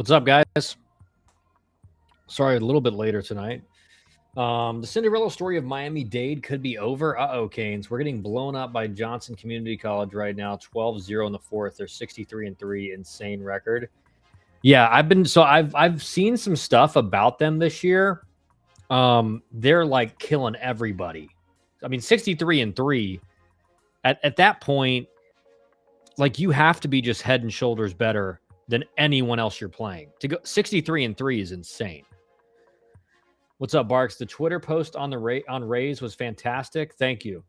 What's up, guys? Sorry, a little bit later tonight. The Cinderella story of Miami-Dade could be over. Uh-oh, Canes. We're getting blown up by Johnson Community College right now, 12-0 in the fourth. They're 63-3, insane record. Yeah, I've seen some stuff about them this year. They're like killing everybody. I mean, 63-3. At that point, like you have to be just head and shoulders better than anyone else you're playing. To go 63-3 is insane. What's up, Barks? The Twitter post on Rays was fantastic. Thank you.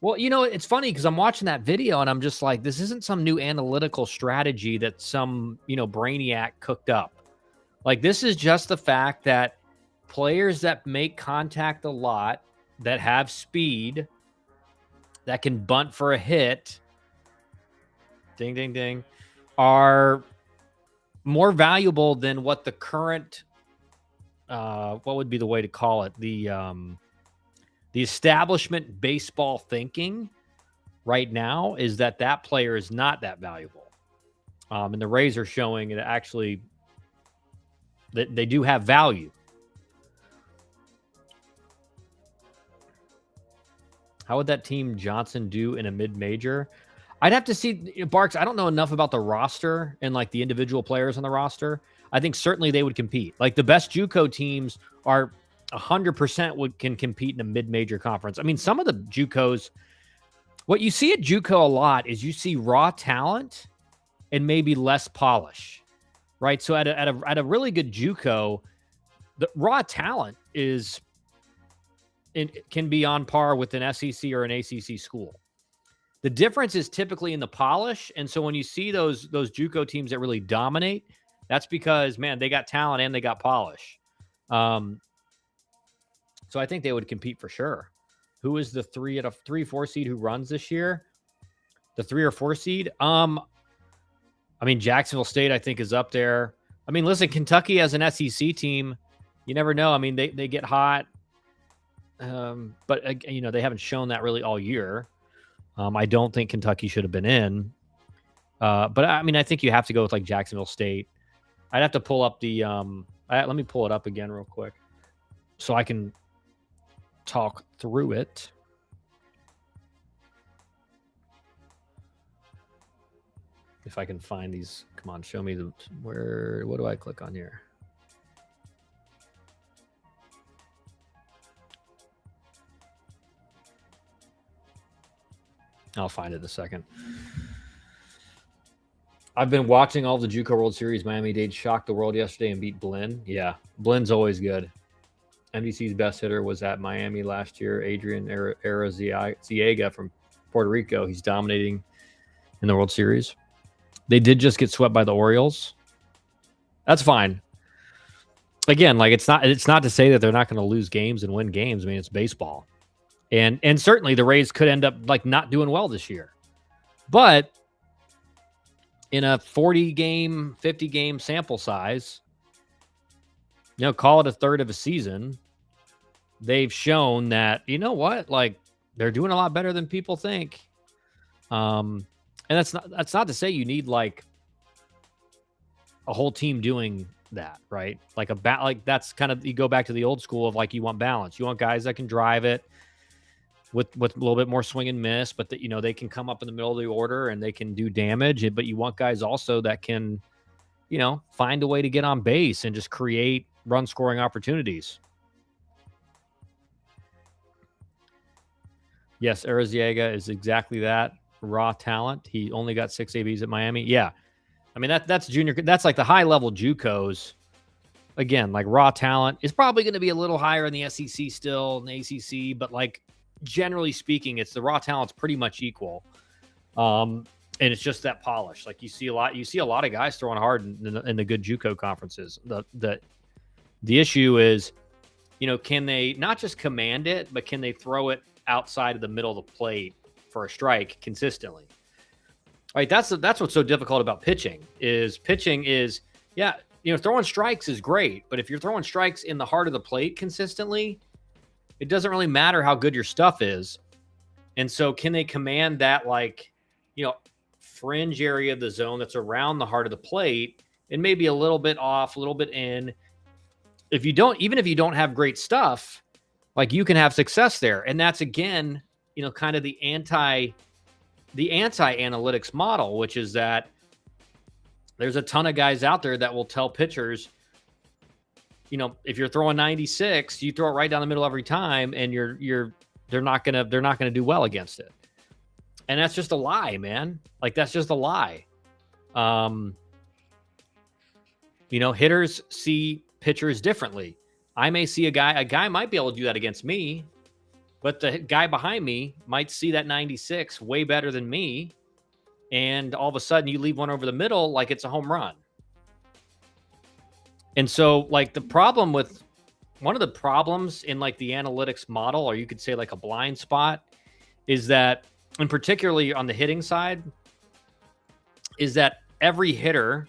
Well, it's funny because I'm watching that video and I'm just like, this isn't some new analytical strategy that some, brainiac cooked up. Like, this is just the fact that players that make contact a lot, that have speed, that can bunt for a hit, ding, ding, ding, are more valuable than what the current what would be the way to call it? The establishment baseball thinking right now is that player is not that valuable. And the Rays are showing it actually that they do have value. How would that team Johnson do in a mid-major? I'd have to see, Barks. I don't know enough about the roster and like the individual players on the roster. I think certainly they would compete. Like the best JUCO teams are 100% can compete in a mid-major conference. I mean, some of the JUCOs, what you see at JUCO a lot is you see raw talent and maybe less polish, right? So at a really good JUCO, the raw talent can be on par with an SEC or an ACC school. The difference is typically in the polish, and so when you see those JUCO teams that really dominate, that's because, man, they got talent and they got polish. So I think they would compete for sure. Who is the 3-4 seed who runs this year? The 3 or 4 seed? I mean, Jacksonville State, I think, is up there. I mean, listen, Kentucky as an SEC team, you never know. I mean, they get hot. But they haven't shown that really all year. I don't think Kentucky should have been in. But I mean, I think you have to go with like Jacksonville State. I'd have to pull up the let me pull it up again real quick so I can talk through it. If I can find these, come on, show me what do I click on here? I'll find it in a second. I've been watching all the JUCO World Series. Miami-Dade shocked the world yesterday and beat Blinn. Yeah, Blinn's always good. MDC's best hitter was at Miami last year, Adrian Arrizabalaga from Puerto Rico. He's dominating in the World Series. They did just get swept by the Orioles. That's fine. Again, like it's not to say that they're not going to lose games and win games. I mean, it's baseball. And certainly the Rays could end up like not doing well this year. But in a 40-game, 50-game sample size, call it a third of a season, they've shown that, you know what, like they're doing a lot better than people think. And that's not to say you need like a whole team doing that, right? Like like that's kind of, you go back to the old school of like, you want balance. You want guys that can drive it with a little bit more swing and miss, but that, they can come up in the middle of the order and they can do damage. But you want guys also that can, find a way to get on base and just create run scoring opportunities. Yes, Arrizabalaga is exactly that. Raw talent. He only got 6 ABs at Miami. Yeah. I mean, that's junior. That's like the high level JUCOs. Again, like raw talent is probably going to be a little higher in the SEC still, in the ACC, but like generally speaking, it's the raw talent's pretty much equal. And it's just that polish. Like you see a lot of guys throwing hard in the good JUCO conferences. The issue is, can they not just command it, but can they throw it outside of the middle of the plate for a strike consistently? Right. That's what's so difficult about pitching is, throwing strikes is great, but if you're throwing strikes in the heart of the plate consistently, it doesn't really matter how good your stuff is. And so can they command that, like, fringe area of the zone that's around the heart of the plate It may be a little bit off, a little bit in. If you don't, even if you don't have great stuff, like you can have success there. And that's again, kind of the anti-analytics model, which is that there's a ton of guys out there that will tell pitchers, if you're throwing 96, you throw it right down the middle every time, and they're not gonna do well against it. And that's just a lie, man. Like, that's just a lie. Hitters see pitchers differently. I may see a guy might be able to do that against me, but the guy behind me might see that 96 way better than me. And all of a sudden you leave one over the middle like it's a home run. And so, like, one of the problems in like the analytics model, or you could say like a blind spot, is that, and particularly on the hitting side, is that every hitter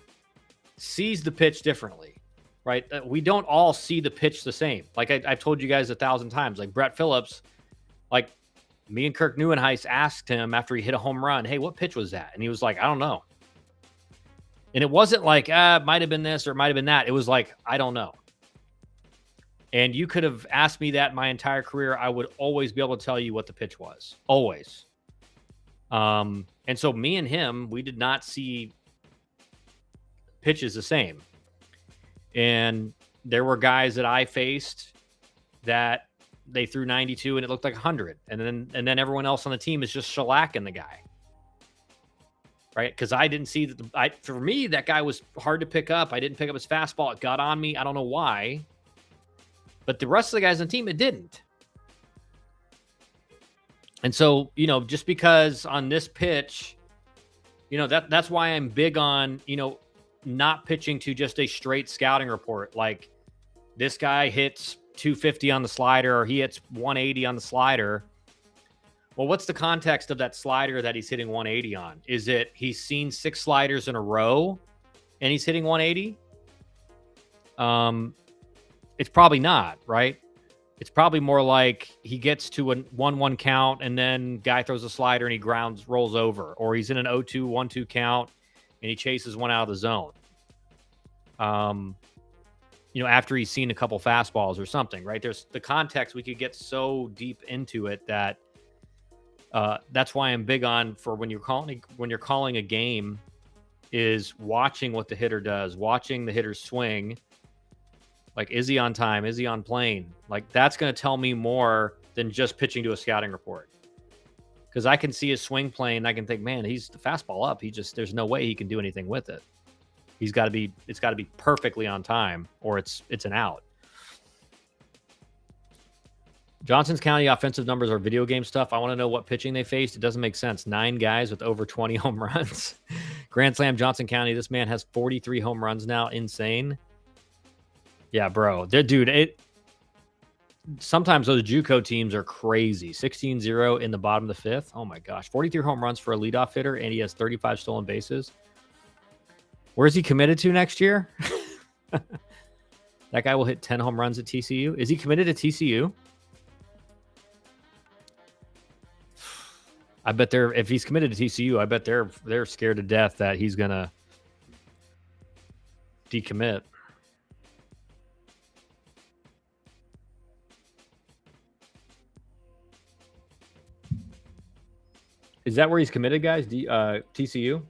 sees the pitch differently, right? We don't all see the pitch the same. Like I've told you guys 1,000 times, like Brett Phillips, like me and Kirk Neuenhuis asked him after he hit a home run, hey, what pitch was that? And he was like, I don't know. And it wasn't like, it might have been this or it might have been that. It was like, I don't know. And you could have asked me that my entire career. I would always be able to tell you what the pitch was. Always. And so me and him, we did not see pitches the same. And there were guys that I faced that they threw 92 and it looked like 100. And then everyone else on the team is just shellacking the guy. Right? Because I didn't see that. For me, that guy was hard to pick up. I didn't pick up his fastball. It got on me. I don't know why. But the rest of the guys on the team, it didn't. And so, just because on this pitch, that's why I'm big on, not pitching to just a straight scouting report. Like, this guy hits 250 on the slider or he hits 180 on the slider. Well, what's the context of that slider that he's hitting 180 on? Is it he's seen 6 sliders in a row and he's hitting 180? It's probably not, right? It's probably more like he gets to a 1-1 count and then guy throws a slider and he rolls over, or he's in an 0-2, 1-2 count and he chases one out of the zone. After he's seen a couple fastballs or something, right? There's the context. We could get so deep into it that that's why I'm big on, for when you're calling a game, is watching what the hitter does, watching the hitter's swing. Like, is he on time? Is he on plane? Like, that's going to tell me more than just pitching to a scouting report. Because I can see his swing plane, and I can think, man, he's the fastball up. There's no way he can do anything with it. It's got to be perfectly on time, or it's an out. Johnson's County offensive numbers are video game stuff. I want to know what pitching they faced. It doesn't make sense. 9 guys with over 20 home runs. Grand Slam, Johnson County. This man has 43 home runs now. Insane. Yeah, bro. Dude, sometimes those JUCO teams are crazy. 16-0 in the bottom of the 5th. Oh, my gosh. 43 home runs for a leadoff hitter, and he has 35 stolen bases. Where's he committed to next year? That guy will hit 10 home runs at TCU. Is he committed to TCU? I bet if he's committed to TCU, I bet they're scared to death that he's gonna decommit. Is that where he's committed, guys? TCU?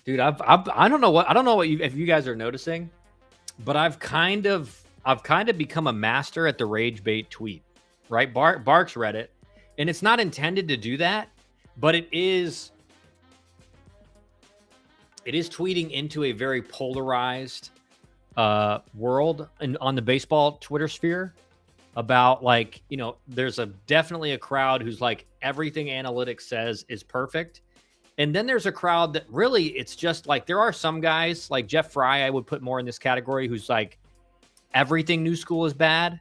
Dude, I don't know if you guys are noticing, but I've kind of become a master at the rage bait tweet, right? Barks read it, and it's not intended to do that, but it is tweeting into a very polarized world on the baseball Twitter sphere. about like, there's definitely a crowd who's like everything analytics says is perfect. And then there's a crowd that really it's just like there are some guys like Jeff Fry, I would put more in this category, who's like everything new school is bad.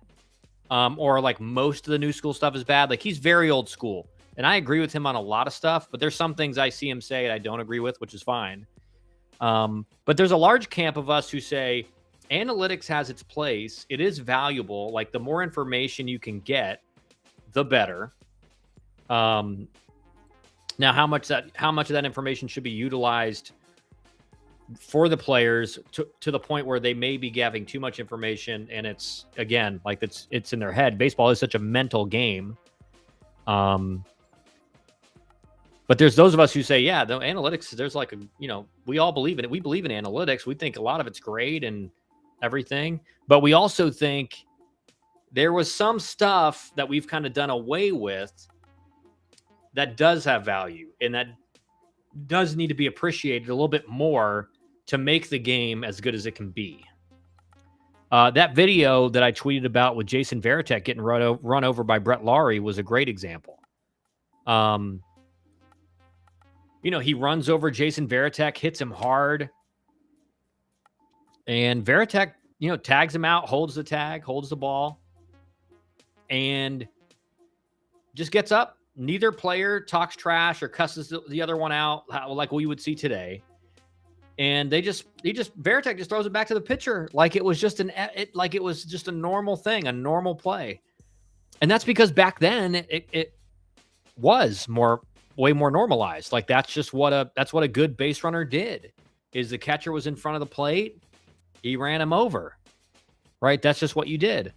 Or like most of the new school stuff is bad. Like he's very old school. And I agree with him on a lot of stuff, but there's some things I see him say and I don't agree with, which is fine. But there's a large camp of us who say analytics has its place. It is valuable. Like the more information you can get, the better. Now, how much of that information should be utilized for the players to the point where they may be having too much information, and it's again like it's in their head. Baseball is such a mental game. But there's those of us who say, yeah, the analytics, there's like we all believe in it. We believe in analytics. We think a lot of it's great and everything, but we also think there was some stuff that we've kind of done away with that does have value and that does need to be appreciated a little bit more to make the game as good as it can be. That video that I tweeted about with Jason Varitek getting run over by Brett Laurie was a great example. He runs over Jason Varitek, hits him hard, and Varitek, tags him out, holds the tag, holds the ball, and just gets up. Neither player talks trash or cusses the other one out like we would see today. And Varitek just throws it back to the pitcher like it was just a normal thing, a normal play. And that's because back then it was way more normalized. Like that's what a good base runner did. Is the catcher was in front of the plate, he ran him over. Right? That's just what you did.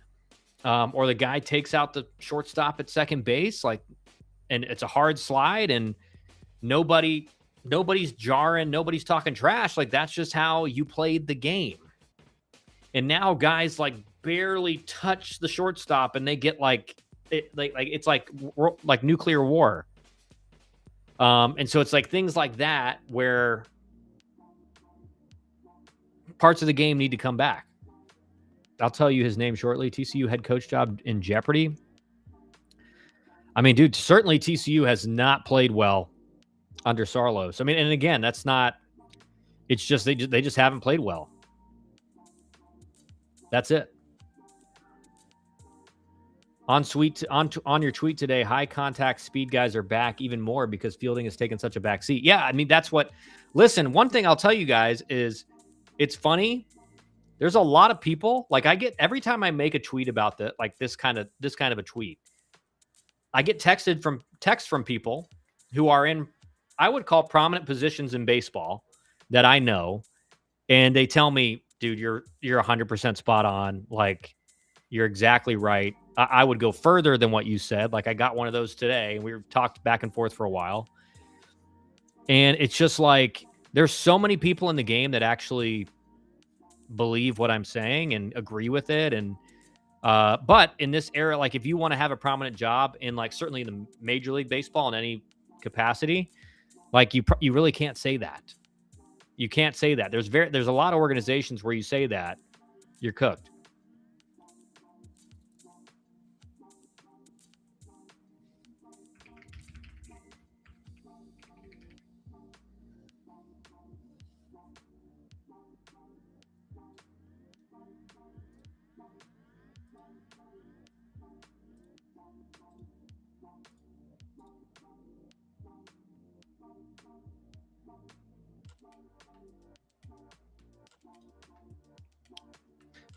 Or the guy takes out the shortstop at second base, and it's a hard slide and nobody's jarring, nobody's talking trash. Like that's just how you played the game. And now guys like barely touch the shortstop and they get it's like nuclear war. And so it's like things like that where parts of the game need to come back. I'll tell you his name shortly. TCU head coach job in jeopardy. I mean, dude, certainly TCU has not played well under Sarlos. I mean, and again, that's not. It's just they just haven't played well. That's it. On your tweet today, high contact speed guys are back even more because fielding has taken such a back seat. Yeah, I mean that's what. Listen, one thing I'll tell you guys is, it's funny. There's a lot of people like I get every time I make a tweet about this kind of a tweet. I get texts from people who are in, I would call prominent positions in baseball that I know, and they tell me, dude, you're 100% spot on. Like, you're exactly right. I would go further than what you said. Like, I got one of those today, and we talked back and forth for a while. And it's just like, there's so many people in the game that actually believe what I'm saying and agree with it. And but in this era, like if you want to have a prominent job in like certainly in the Major League Baseball in any capacity, like you really can't say that. You can't say that. There's a lot of organizations where you say that, you're cooked.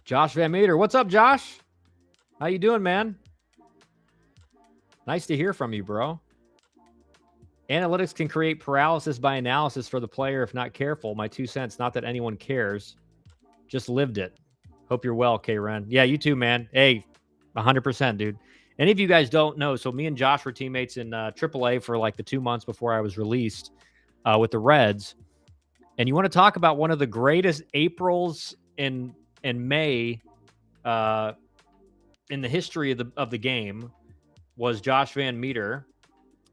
Josh Van Meter. What's up, Josh? How you doing, man? Nice to hear from you, bro. Analytics can create paralysis by analysis for the player if not careful. My 2 cents, not that anyone cares. Just lived it. Hope you're well, K-Ren. Yeah, you too, man. Hey, 100%, dude. Any of you guys don't know, so me and Josh were teammates in AAA for like the 2 months before I was released with the Reds. And you want to talk about one of the greatest Aprils in May in the history of the game was Josh Van Meter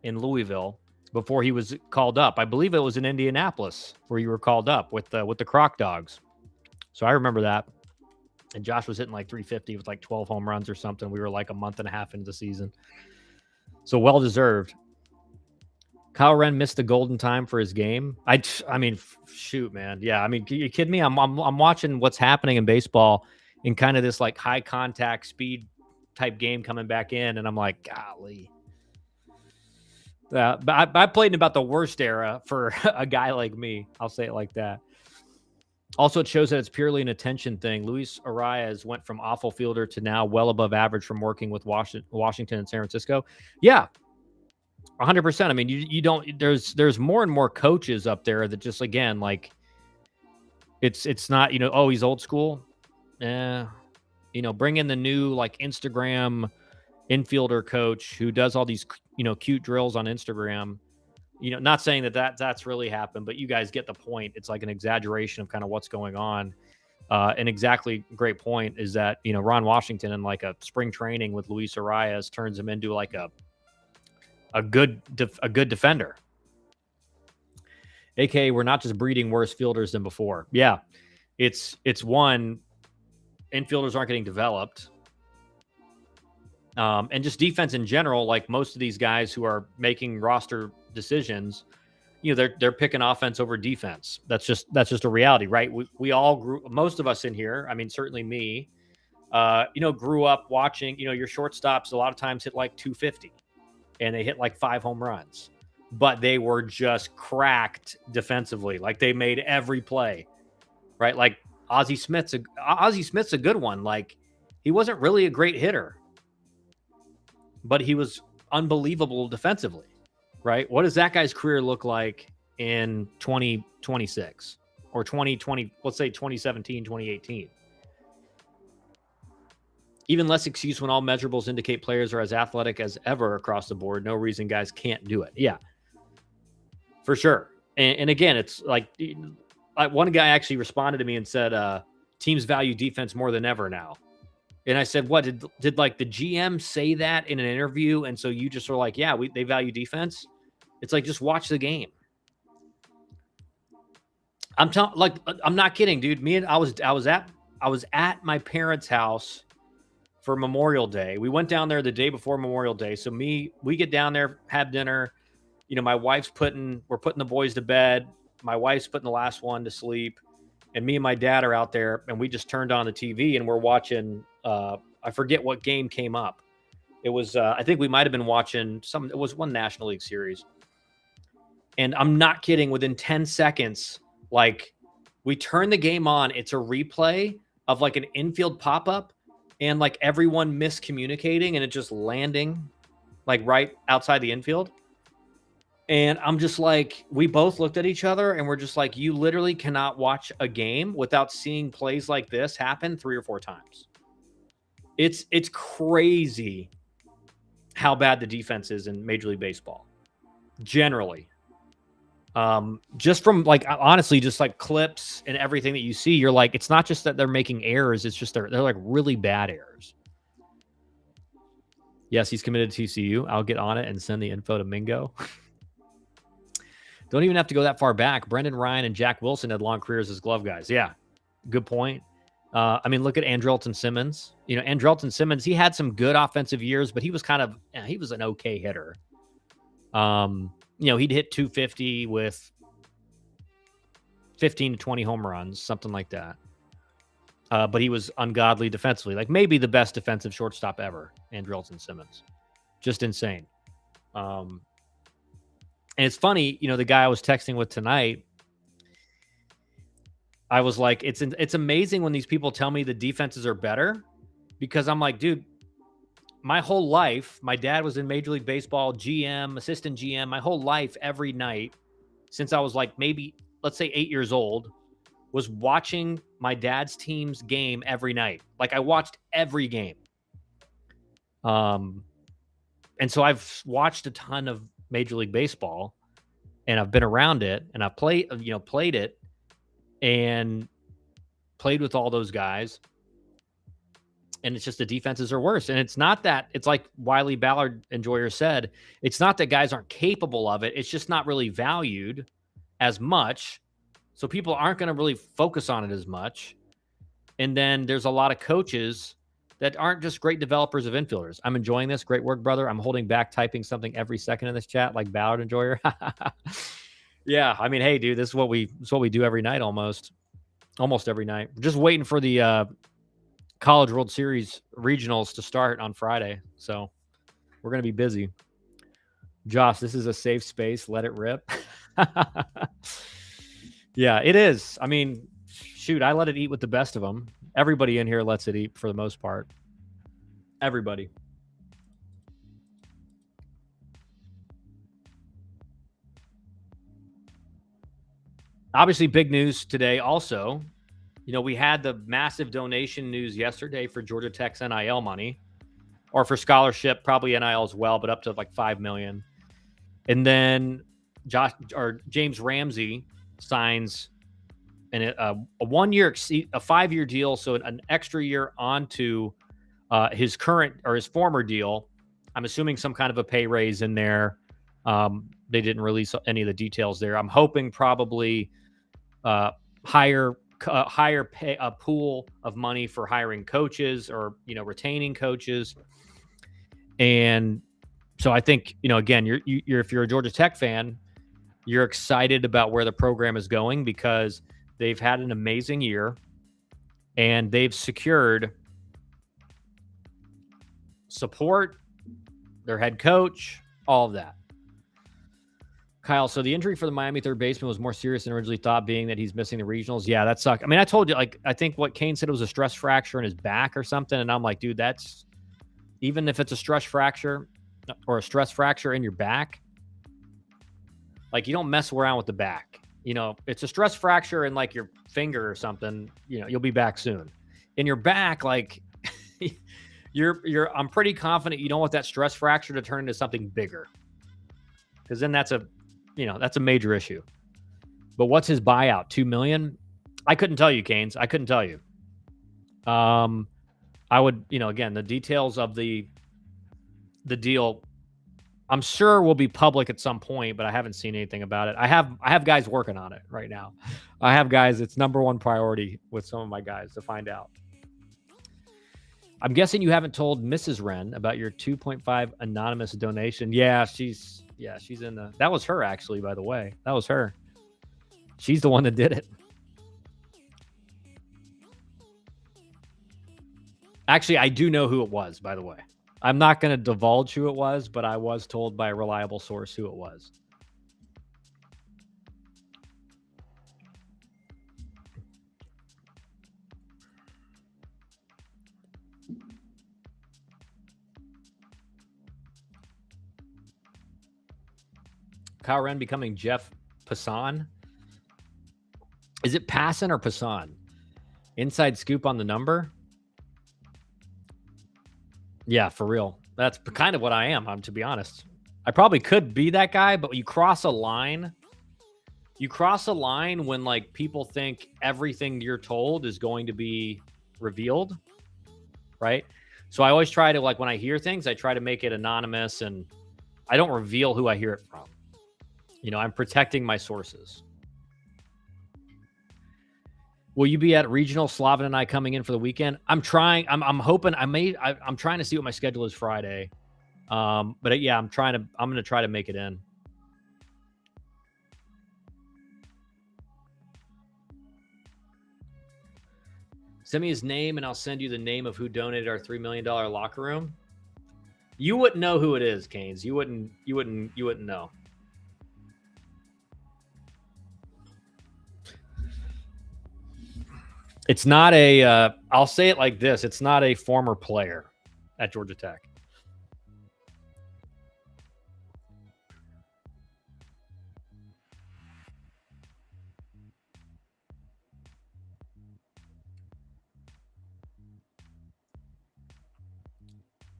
in Louisville before he was called up. I believe it was in Indianapolis where you were called up with the Croc Dogs. So I remember that. And Josh was hitting like 350 with like 12 home runs or something. We were like a month and a half into the season. So well deserved. Kyle Wren missed the golden time for his game. I mean, shoot, man. Yeah, I mean, you kidding me? I'm watching what's happening in baseball in kind of this like high contact speed type game coming back in, and I'm like, golly. But I played in about the worst era for a guy like me. I'll say it like that. Also, it shows that it's purely an attention thing. Luis Arias went from awful fielder to now well above average from working with Washington and San Francisco. Yeah, 100%. I mean, you don't. There's more and more coaches up there that just again like it's not oh he's old school. Bring in the new like Instagram infielder coach who does all these cute drills on Instagram. Not saying that's really happened, but you guys get the point. It's like an exaggeration of kind of what's going on. And exactly great point is that, Ron Washington in like a spring training with Luis Arias turns him into like a good defender. AKA, we're not just breeding worse fielders than before. Yeah, it's one, infielders aren't getting developed. And just defense in general, like most of these guys who are making roster decisions, they're picking offense over defense. That's just a reality, right? We all grew, most of us in here, I mean, certainly me, grew up watching, your shortstops a lot of times hit like 250 and they hit like 5 home runs, but they were just cracked defensively. Like they made every play, right? Like Ozzie Smith's a good one. Like he wasn't really a great hitter, but he was unbelievable defensively, right? What does that guy's career look like in 2026 or 2020, let's say 2017, 2018? Even less excuse when all measurables indicate players are as athletic as ever across the board. No reason guys can't do it. Yeah, for sure. And again, it's like one guy actually responded to me and said, teams value defense more than ever now. And I said, what did like the GM say that in an interview? And so you just were like, yeah, they value defense. It's like, just watch the game. I'm not kidding, dude. I was at my parents' house for Memorial Day. We went down there the day before Memorial Day. So we get down there, have dinner. My wife's we're putting the boys to bed. My wife's putting the last one to sleep. And me and my dad are out there, and we just turned on the TV and we're watching, I forget what game came up. It was, I think we might've been watching it was one National League series. And I'm not kidding, within 10 seconds, like we turn the game on, it's a replay of like an infield pop-up and like everyone miscommunicating and it just landing like right outside the infield. And I'm just like, we both looked at each other and we're just like, you literally cannot watch a game without seeing plays like this happen 3 or 4 times. It's crazy how bad the defense is in Major League Baseball generally. Just from like, honestly, just like clips and everything that you see, you're like, it's not just that they're making errors. It's just they're like really bad errors. Yes, he's committed to TCU. I'll get on it and send the info to Mingo. Don't even have to go that far back. Brendan Ryan and Jack Wilson had long careers as glove guys. Yeah, good point. I mean, look at Andrelton Simmons. Andrelton Simmons, he had some good offensive years, but he was he was an okay hitter. He'd hit 250 with 15 to 20 home runs, something like that. But he was ungodly defensively, like maybe the best defensive shortstop ever, Andrelton Simmons. Just insane. And it's funny, the guy I was texting with tonight, I was like, it's amazing when these people tell me the defenses are better, because I'm like, dude, my whole life, my dad was in Major League Baseball, GM, assistant GM, my whole life, every night, since I was like maybe, let's say 8 years old, was watching my dad's team's game every night. Like I watched every game. And so I've watched a ton of Major League Baseball and I've been around it and I've played it and played with all those guys. And it's just the defenses are worse. And it's not that, it's like Wiley Ballard Enjoyer said, it's not that guys aren't capable of it. It's just not really valued as much. So people aren't going to really focus on it as much. And then there's a lot of coaches that aren't just great developers of infielders. I'm enjoying this. Great work, brother. I'm holding back typing something every second in this chat, like Ballard Enjoyer. Yeah, I mean, hey, dude, this is what we do every night, almost every night. Just waiting for the College World Series regionals to start on Friday, so we're gonna be busy. Josh, this is a safe space. Let it rip. Yeah, it is. I mean, shoot, I let it eat with the best of them. Everybody in here lets it eat for the most part. Everybody. Obviously, big news today also. You know, we had the massive donation news yesterday for Georgia Tech's NIL money, or for scholarship, probably NIL as well, but up to like $5 million. And then James Ramsey signs a 1 year, a 5 year deal, so an extra year onto his current or his former deal. I'm assuming some kind of a pay raise in there. They didn't release any of the details there. I'm hoping probably higher pay, a pool of money for hiring coaches or retaining coaches. And so I think again, you're if you're a Georgia Tech fan, you're excited about where the program is going because they've had an amazing year and they've secured support, their head coach, all of that. Kyle, so the injury for the Miami third baseman was more serious than originally thought, being that he's missing the regionals. Yeah, that sucked. I mean, I told you, I think what Kane said, it was a stress fracture in his back or something. And I'm like, dude, that's, even if it's a stress fracture or a stress fracture in your back, like, you don't mess around with the back. It's a stress fracture in like your finger or something, you'll be back soon. In your back, like I'm pretty confident you don't want that stress fracture to turn into something bigger. Because then that's a major issue. But what's his buyout? $2 million? I couldn't tell you, Canes. I couldn't tell you. I would, again, the details of the deal, I'm sure will be public at some point, but I haven't seen anything about it. I have guys working on it right now. I have guys, it's number one priority with some of my guys to find out. I'm guessing you haven't told Mrs. Wren about your 2.5 anonymous donation. Yeah, she's in the, that was her actually, by the way. That was her. She's the one that did it. Actually, I do know who it was, by the way. I'm not going to divulge who it was, but I was told by a reliable source who it was. Kyle Wren becoming Jeff Passan. Is it Passan or Passan? Inside scoop on the number? Yeah, for real. That's kind of what I am, to be honest. I probably could be that guy, but you cross a line. You cross a line when like people think everything you're told is going to be revealed, right? So I always try to, like, when I hear things, I try to make it anonymous and I don't reveal who I hear it from. I'm protecting my sources. Will you be at regional? Slavin and I coming in for the weekend? I'm trying. I'm hoping. I'm trying to see what my schedule is Friday. But yeah, I'm going to try to make it in. Send me his name and I'll send you the name of who donated our $3 million locker room. You wouldn't know who it is, Canes. You wouldn't know. It's not a, I'll say it like this. It's not a former player at Georgia Tech.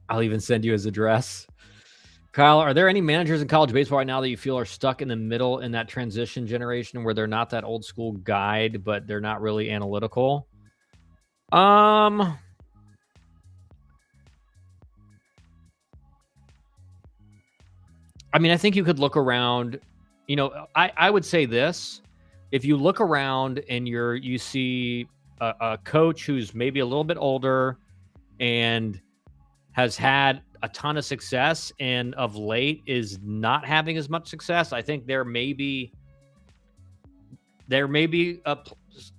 I'll even send you his address. Kyle, are there any managers in college baseball right now that you feel are stuck in the middle in that transition generation where they're not that old school guide, but they're not really analytical? I mean, I think you could look around, I would say this. If you look around and you see a coach who's maybe a little bit older and has had a ton of success, and of late is not having as much success. I think there may be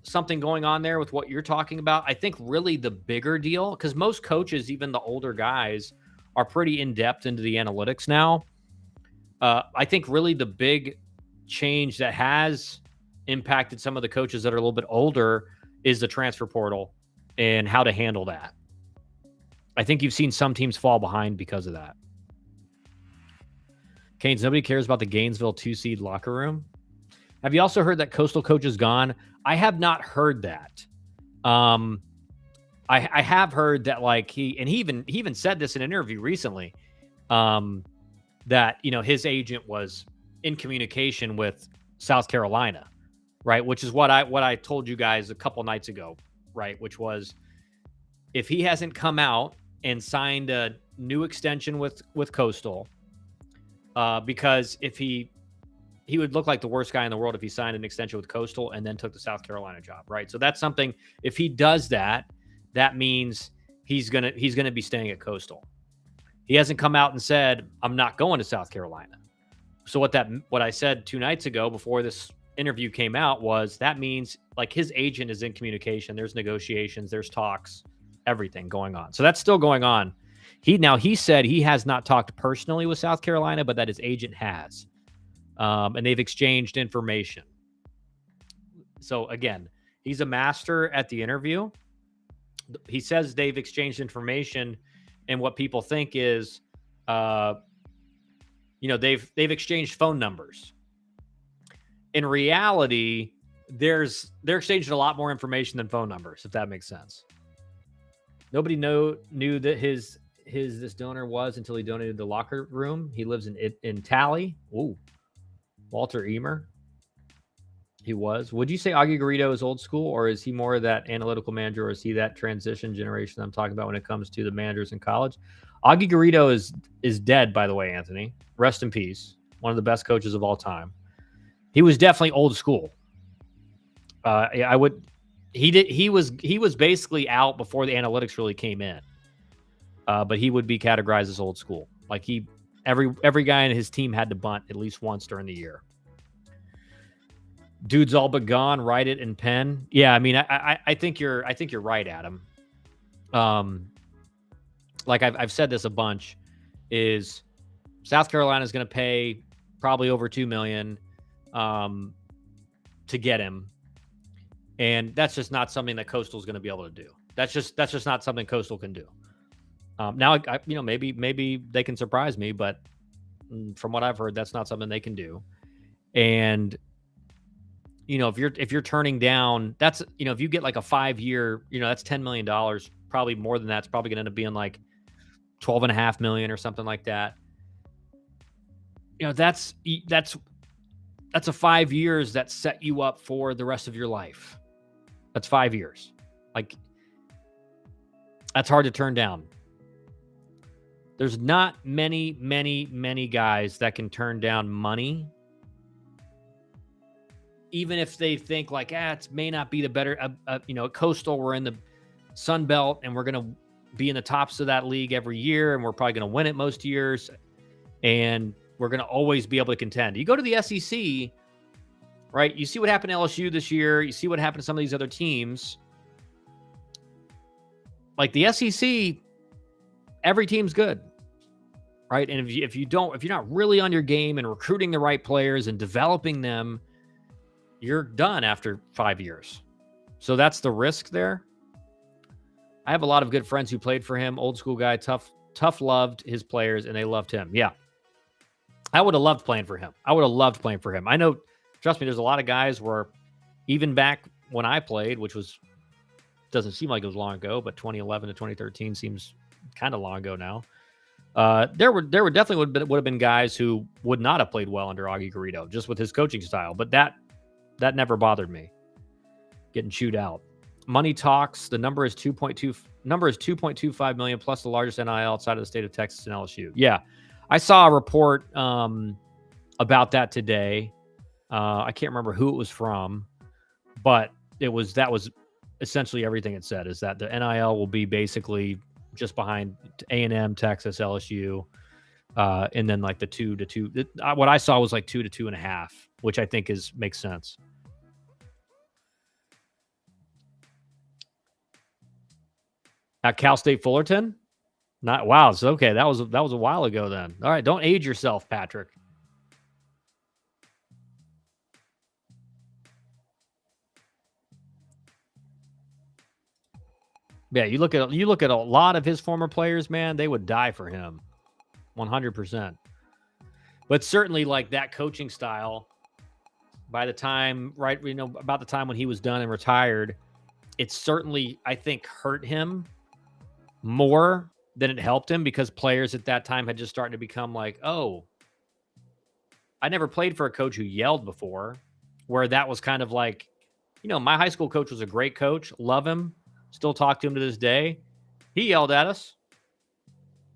something going on there with what you're talking about. I think really the bigger deal, because most coaches, even the older guys, are pretty in depth into the analytics now. I think really the big change that has impacted some of the coaches that are a little bit older is the transfer portal and how to handle that. I think you've seen some teams fall behind because of that. Canes, nobody cares about the Gainesville 2-seed locker room. Have you also heard that Coastal coach is gone? I have not heard that. I have heard that, like, he even said this in an interview recently, that, you know, his agent was in communication with South Carolina, right? Which is what I told you guys a couple nights ago, right? Which was, if he hasn't come out and signed a new extension with Coastal, because if he would look like the worst guy in the world if he signed an extension with Coastal and then took the South Carolina job, right? So that's something. If he does that, that means he's gonna be staying at Coastal. He hasn't come out and said, I'm not going to South Carolina. So what I said 2 nights ago before this interview came out was, that means, like, his agent is in communication. There's negotiations, there's talks, everything going on. So that's still going on. He said he has not talked personally with South Carolina, but that his agent has. And they've exchanged information. So again, he's a master at the interview. He says they've exchanged information, and what people think is, they've exchanged phone numbers. In reality, they're exchanging a lot more information than phone numbers, if that makes sense. Nobody knew that this donor was until he donated the locker room. He lives in Tally. Ooh. Walter Emer. He was. Would you say Augie Garrido is old school, or is he more of that analytical manager, or is he that transition generation I'm talking about when it comes to the managers in college? Augie Garrido is dead, by the way, Anthony. Rest in peace. One of the best coaches of all time. He was definitely old school. He was basically out before the analytics really came in. But he would be categorized as old school. Like, every guy in his team had to bunt at least once during the year. Dude's all but gone. Write it in pen. Yeah, I mean, I think you're right, Adam. Like I've said this a bunch, is South Carolina is going to pay probably over $2 million to get him, and that's just not something that Coastal is going to be able to do. That's just not something Coastal can do. Now, maybe they can surprise me, but from what I've heard, that's not something they can do. And if you're turning down, that's, if you get like a 5-year, that's $10 million, probably more than that. It's probably going to end up being like $12.5 million or something like that. That's a 5 years that set you up for the rest of your life. That's 5 years. Like, that's hard to turn down. There's not many guys that can turn down money, even if they think like, it may not be the better, Coastal, we're in the Sun Belt and we're going to be in the tops of that league every year, and we're probably going to win it most years, and we're going to always be able to contend. You go to the SEC, right? You see what happened to LSU this year. You see what happened to some of these other teams. Like the SEC, every team's good, right? And if you're not really on your game and recruiting the right players and developing them, you're done after 5 years. So that's the risk there. I have a lot of good friends who played for him. Old school guy, tough loved his players, and they loved him. Yeah. I would have loved playing for him. I know, trust me, there's a lot of guys where, even back when I played, which doesn't seem like it was long ago, but 2011 to 2013 seems kind of long ago now. There would definitely would have been guys who would not have played well under Augie Garrido, just with his coaching style. But that never bothered me. Getting chewed out. Money talks. The number is 2.25 million, plus the largest NIL outside of the state of Texas and LSU. Yeah, I saw a report about that today. I can't remember who it was from, but that was essentially everything it said, is that the NIL will be basically just behind A&M, Texas, LSU, and then like the 2 to 2. What I saw was like 2 to 2.5, which I think makes sense. At Cal State Fullerton? Not wow. So okay, that was a while ago then. All right, don't age yourself, Patrick. Yeah, you look at a lot of his former players, man, they would die for him. 100%. But certainly like that coaching style, by the time, right, about the time when he was done and retired, it certainly, I think, hurt him more than it helped him, because players at that time had just started to become like, oh, I never played for a coach who yelled before, where that was kind of like, my high school coach was a great coach. Love him. Still talk to him to this day. He yelled at us,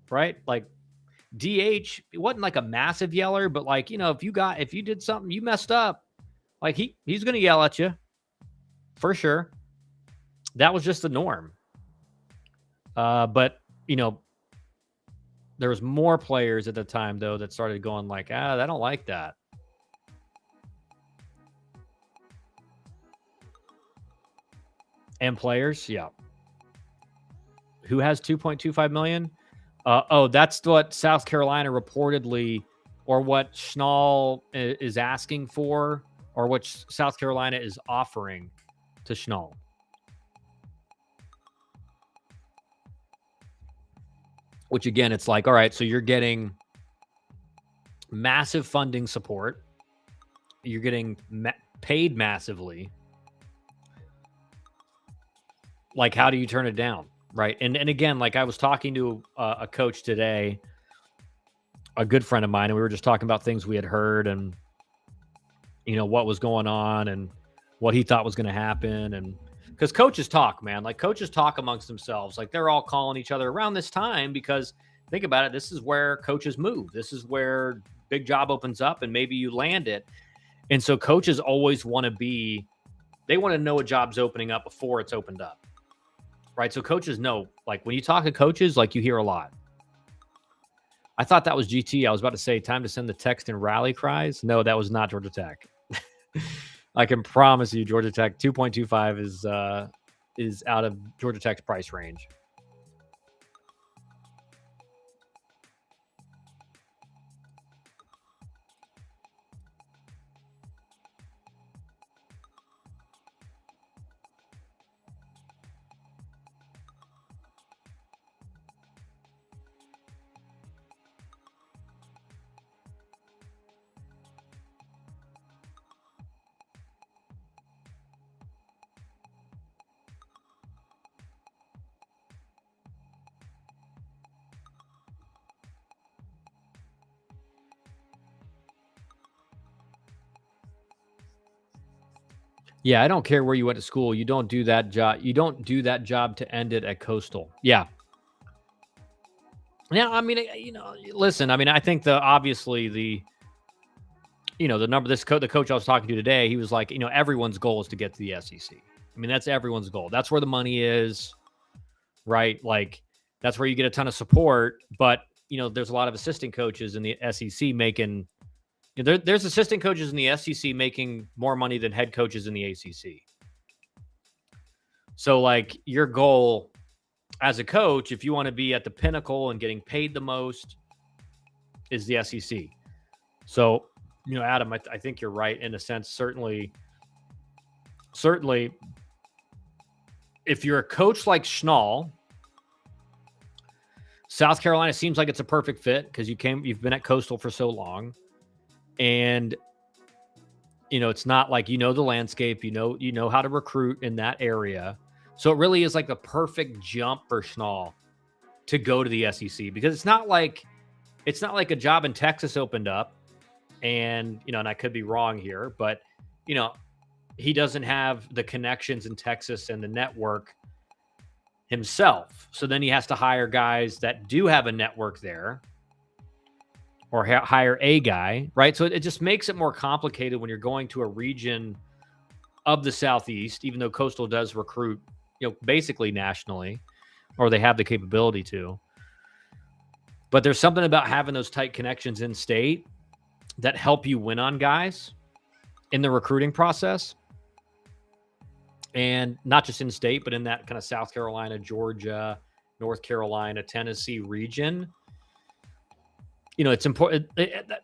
right? Like DH, it wasn't like a massive yeller, but like, if you did something, you messed up, like he's going to yell at you for sure. That was just the norm. But there was more players at the time though that started going like, I don't like that. And players, yeah. Who has 2.25 million? That's what South Carolina reportedly, or what Schnall is asking for, or what South Carolina is offering to Schnall. Which again, it's like, all right, so you're getting massive funding support. You're getting paid massively. Like, how do you turn it down? Right. And again, like I was talking to a coach today, a good friend of mine, and we were just talking about things we had heard and, what was going on and what he thought was going to happen. And because coaches talk, man, like coaches talk amongst themselves, like they're all calling each other around this time, because think about it. This is where coaches move. This is where big job opens up and maybe you land it. And so coaches always want to they want to know a job's opening up before it's opened up. Right. So coaches know, like when you talk to coaches, like you hear a lot. I thought that was GT. I was about to say time to send the text and rally cries. No, that was not Georgia Tech. I can promise you Georgia Tech 2.25 is out of Georgia Tech's price range. Yeah, I don't care where you went to school. You don't do that job. You don't do that job to end it at Coastal. Yeah. Yeah, I mean, listen, I mean, I think obviously the number, the coach I was talking to today, he was like, everyone's goal is to get to the SEC. I mean, that's everyone's goal. That's where the money is, right? Like that's where you get a ton of support. But, there's a lot of assistant coaches in the SEC making, there's assistant coaches in the SEC making more money than head coaches in the ACC. So like your goal as a coach, if you want to be at the pinnacle and getting paid the most, is the SEC. So, Adam, I think you're right in a sense. Certainly, if you're a coach like Schnall, South Carolina seems like it's a perfect fit because you've been at Coastal for so long. And, it's not like, the landscape, you know how to recruit in that area. So it really is like the perfect jump for Schnall to go to the SEC, because it's not like a job in Texas opened up and, and I could be wrong here, but, he doesn't have the connections in Texas and the network himself. So then he has to hire guys that do have a network there, or hire a guy, right? So it just makes it more complicated when you're going to a region of the Southeast, even though Coastal does recruit basically nationally, or they have the capability to. But there's something about having those tight connections in state that help you win on guys in the recruiting process. And not just in state, but in that kind of South Carolina, Georgia, North Carolina, Tennessee region. It's important.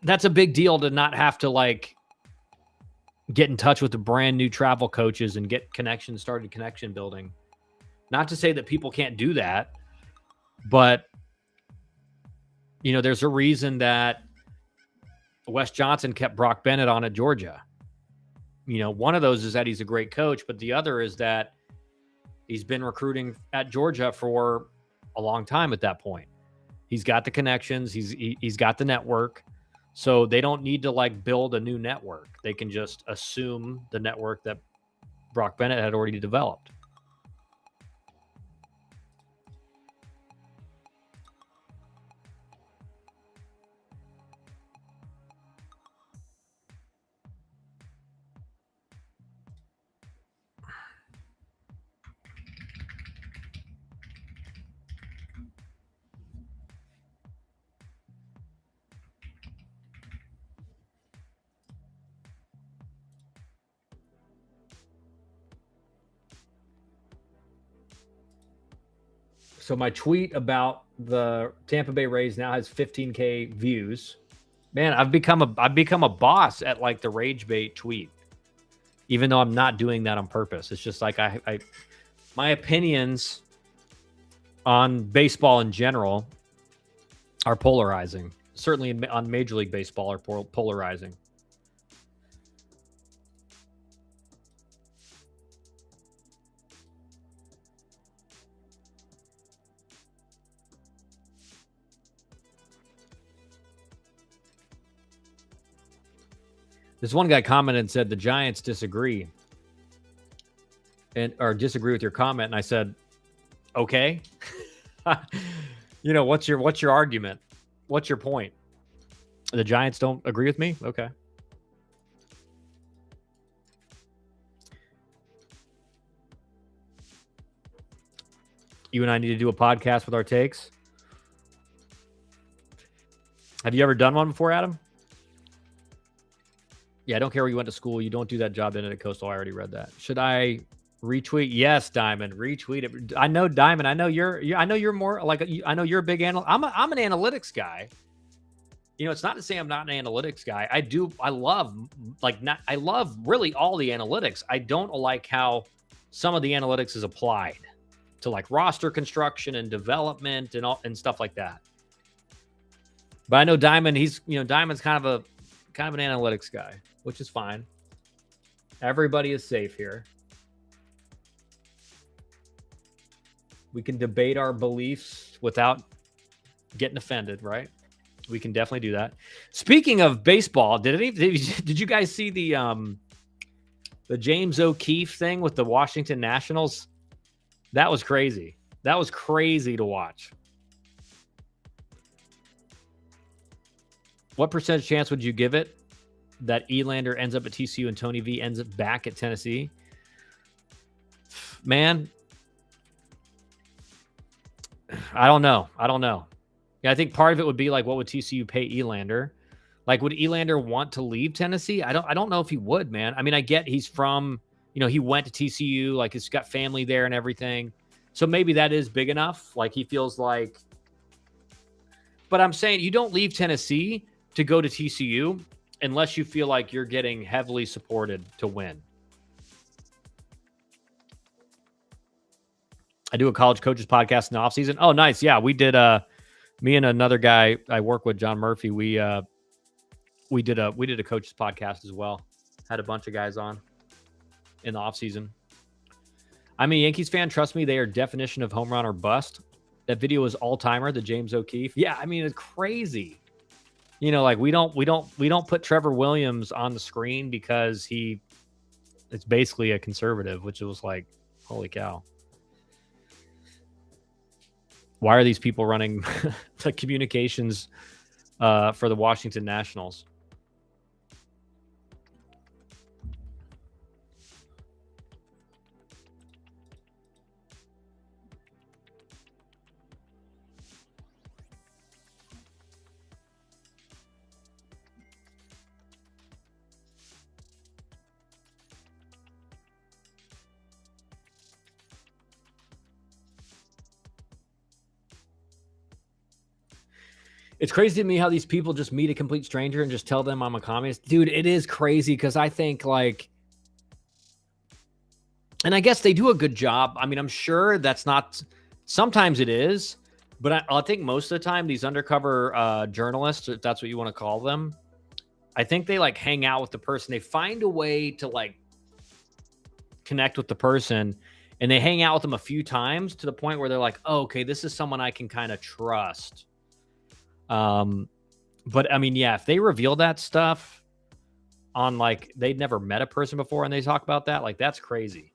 That's a big deal to not have to get in touch with the brand new travel coaches and get started connection building. Not to say that people can't do that, but there's a reason that Wes Johnson kept Brock Bennett on at Georgia. One of those is that he's a great coach, but the other is that he's been recruiting at Georgia for a long time at that point. He's got the connections. He's got the network. So they don't need to build a new network. They can just assume the network that Brock Bennett had already developed. So my tweet about the Tampa Bay Rays now has 15K views. Man, I've become a boss at the rage bait tweet, even though I'm not doing that on purpose. It's just my opinions on baseball in general are polarizing. Certainly on Major League Baseball are polarizing. This one guy commented and said the Giants disagree or disagree with your comment, and I said, okay. What's your argument? What's your point? The Giants don't agree with me? Okay. You and I need to do a podcast with our takes. Have you ever done one before, Adam? Yeah, I don't care where you went to school. You don't do that job in at Coastal. I already read that. Should I retweet? Yes, Diamond. Retweet it. I know, Diamond. I know you're more I know you're a big analyst. I'm an analytics guy. It's not to say I'm not an analytics guy. I love really all the analytics. I don't like how some of the analytics is applied to roster construction and development and stuff like that. But I know Diamond, Diamond's kind of an analytics guy, which is fine. Everybody is safe here. We can debate our beliefs without getting offended, right? We can definitely do that. Speaking of baseball, did you guys see the James O'Keefe thing with the Washington Nationals? That was crazy. That was crazy to watch. What percentage chance would you give it that Elander ends up at TCU and Tony V ends up back at Tennessee? Man, I don't know. Yeah, I think part of it would be what would TCU pay Elander? Would Elander want to leave Tennessee? I don't know if he would, man. I mean, I get he's from, he went to TCU, he's got family there and everything. So maybe that is big enough. He feels but I'm saying you don't leave Tennessee to go to TCU unless you feel like you're getting heavily supported to win. I do a college coaches podcast in the offseason. Oh, nice. Yeah, we did me and another guy I work with, John Murphy, we did a coaches podcast as well. Had a bunch of guys on in the offseason. I'm a Yankees fan. Trust me, they are definition of home run or bust. That video is all-timer, the James O'Keefe. Yeah, I mean, it's crazy. We don't put Trevor Williams on the screen because it's basically a conservative, which was holy cow. Why are these people running the communications for the Washington Nationals? It's crazy to me how these people just meet a complete stranger and just tell them I'm a communist. Dude, it is crazy because I think like, and I guess they do a good job. I mean, I'm sure that's not, sometimes it is, but I think most of the time these undercover journalists, if that's what you want to call them, I think they like hang out with the person. They find a way to like connect with the person and they hang out with them a few times to the point where they're like, oh, okay, this is someone I can kind of trust. But I mean, yeah, if they reveal that stuff on like they'd never met a person before and they talk about that, like that's crazy.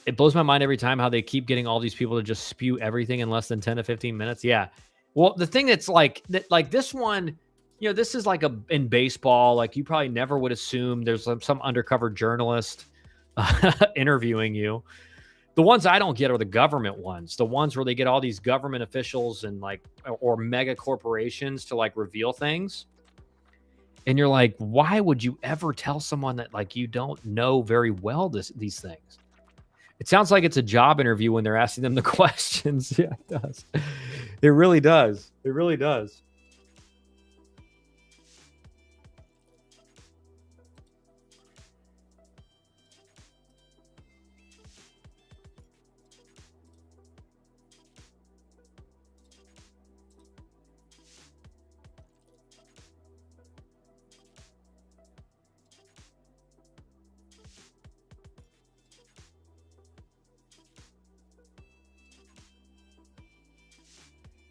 It blows my mind every time how they keep getting all these people to just spew everything in less than 10 to 15 minutes. Yeah. Well, the thing that's like that, like this one, you know, this is like in baseball, like you probably never would assume there's some undercover journalist interviewing you. The ones I don't get are the government ones, the ones where they get all these government officials and like, or mega corporations to like reveal things. And you're like, why would you ever tell someone that like you don't know very well these things? It sounds like it's a job interview when they're asking them the questions. Yeah, it does. It really does. It really does.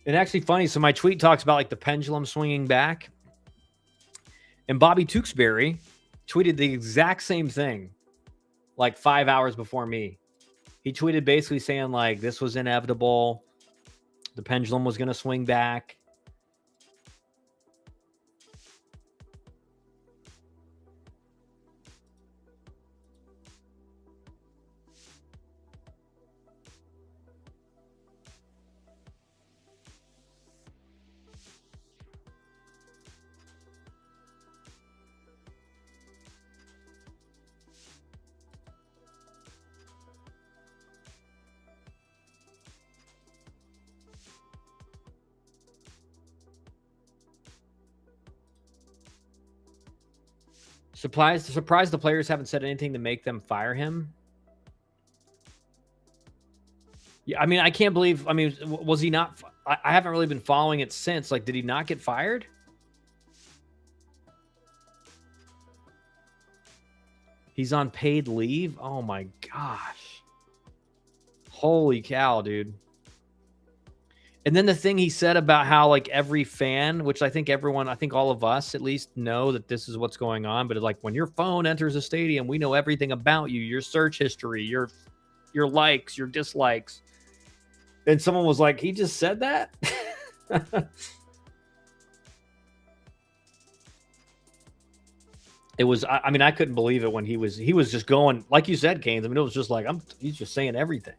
And actually funny. So my tweet talks about like the pendulum swinging back. And Bobby Tewksbury tweeted the exact same thing like 5 hours before me. He tweeted basically saying like this was inevitable. The pendulum was going to swing back. Surprised the players haven't said anything to make them fire him. Yeah, I mean, I can't believe. I mean, was he not? I haven't really been following it since. Like, did he not get fired? He's on paid leave. Oh my gosh! Holy cow, dude! And then the thing he said about how like every fan, which I think everyone, I think all of us at least know that this is what's going on. But like when your phone enters a stadium, we know everything about you, your search history, your likes, your dislikes. And someone was like, he just said that. It was, I mean, I couldn't believe it when he was just going, like you said, Canes. I mean, it was just like, he's just saying everything.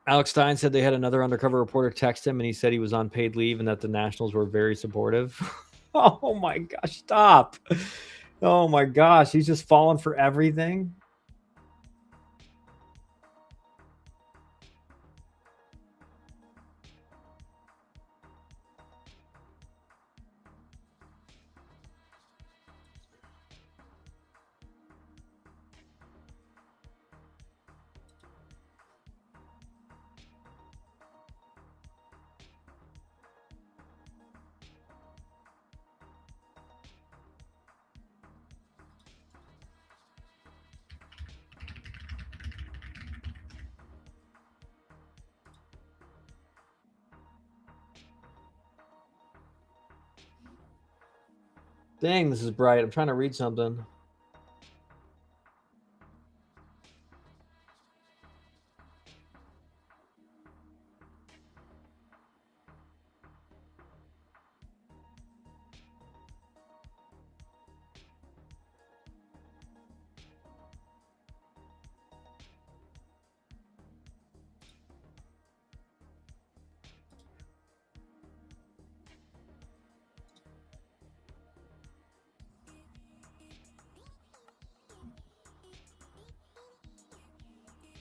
Alex Stein said they had another undercover reporter text him and he said he was on paid leave and that the Nationals were very supportive. Oh my gosh, stop. Oh my gosh, he's just falling for everything. Dang, this is bright. I'm trying to read something.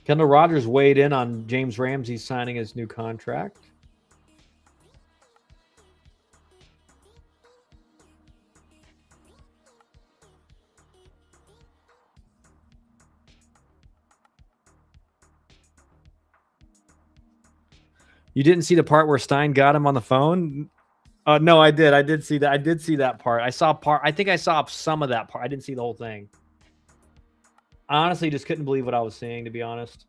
Kendall Rogers weighed in on James Ramsey signing his new contract. You didn't see the part where Stein got him on the phone? No, I did. I did see that. I did see that part. I saw part. I think I saw some of that part. I didn't see the whole thing. I honestly just couldn't believe what I was seeing, to be honest.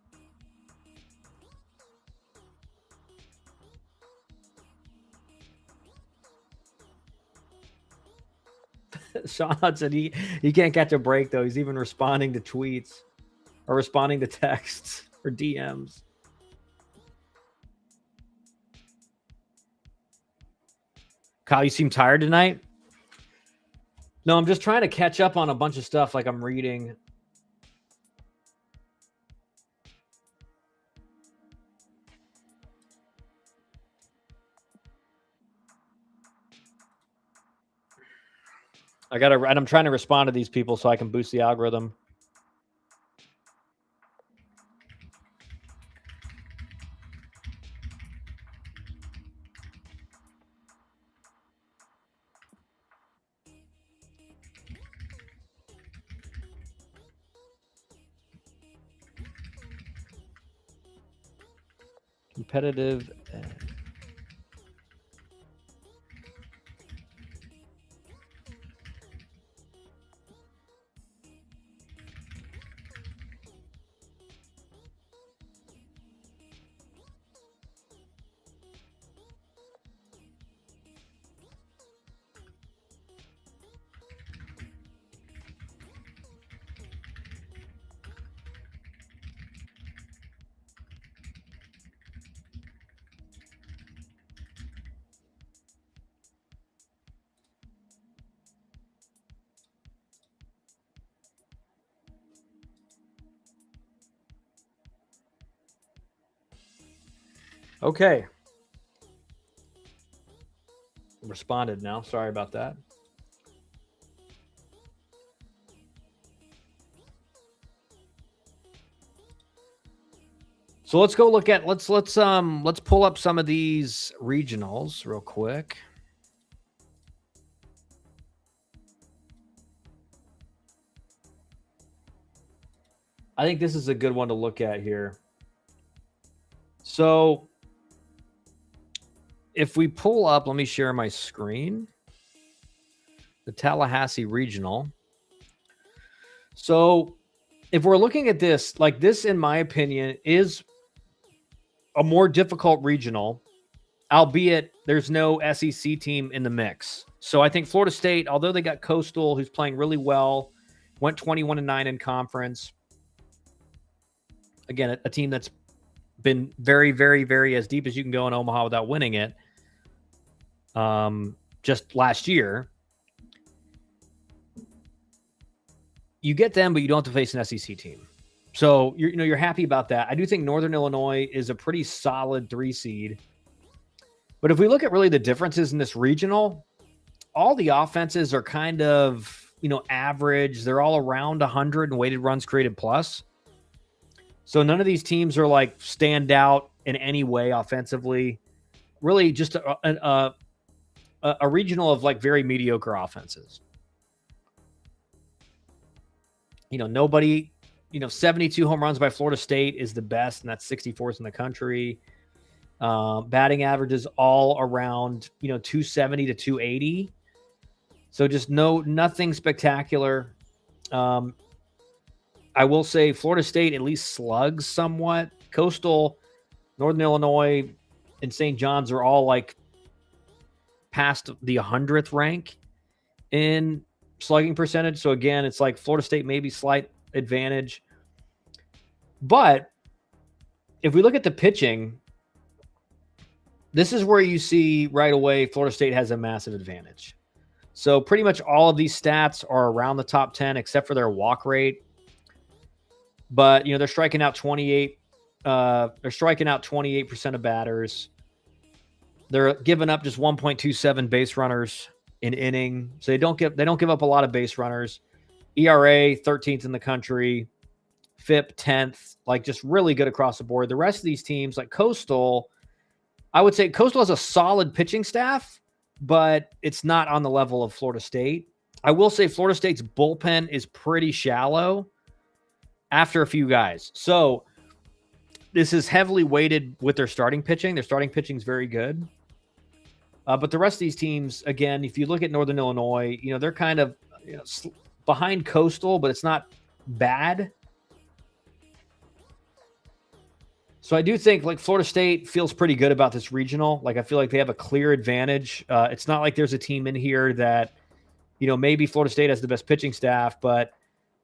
Sean said he can't catch a break, though. He's even responding to tweets or responding to texts or DMs. Kyle, you seem tired tonight? No, I'm just trying to catch up on a bunch of stuff like I'm reading. I'm trying to respond to these people so I can boost the algorithm. Competitive. Okay. Responded now. Sorry about that. So let's go look at let's pull up some of these regionals real quick. I think this is a good one to look at here. So if we pull up, let me share my screen. The Tallahassee Regional. So if we're looking at this, like this, in my opinion, is a more difficult regional, albeit there's no SEC team in the mix. So I think Florida State, although they got Coastal, who's playing really well, went 21-9 in conference. Again, a team that's been very, very, very as deep as you can go in Omaha without winning it. Just last year, you get them, but you don't have to face an SEC team. So you're happy about that. I do think Northern Illinois is a pretty solid 3 seed. But if we look at really the differences in this regional, all the offenses are kind of, average. They're all around 100 in weighted runs created plus. So none of these teams are like stand out in any way offensively. Really just a regional of like very mediocre offenses. Nobody, 72 home runs by Florida State is the best, and that's 64th in the country. Batting averages all around, 270 to 280. So just nothing spectacular. I will say Florida State at least slugs somewhat. Coastal, Northern Illinois, and St. John's are all like past the 100th rank. in slugging percentage. So again, it's like Florida State maybe slight advantage. But if we look at the pitching, this is where you see right away Florida State has a massive advantage. So pretty much all of these stats are around the top 10 except for their walk rate. But, they're striking out 28. They're striking out 28% of batters. They're giving up just 1.27 base runners an inning. So they don't give up a lot of base runners. ERA 13th in the country. FIP 10th, like just really good across the board. The rest of these teams, like Coastal, I would say Coastal has a solid pitching staff, but it's not on the level of Florida State. I will say Florida State's bullpen is pretty shallow after a few guys. So this is heavily weighted with their starting pitching. Their starting pitching is very good. But the rest of these teams, again, if you look at Northern Illinois, they're kind of behind Coastal, but it's not bad. So I do think like Florida State feels pretty good about this regional. Like I feel like they have a clear advantage. It's not like there's a team in here that, maybe Florida State has the best pitching staff, but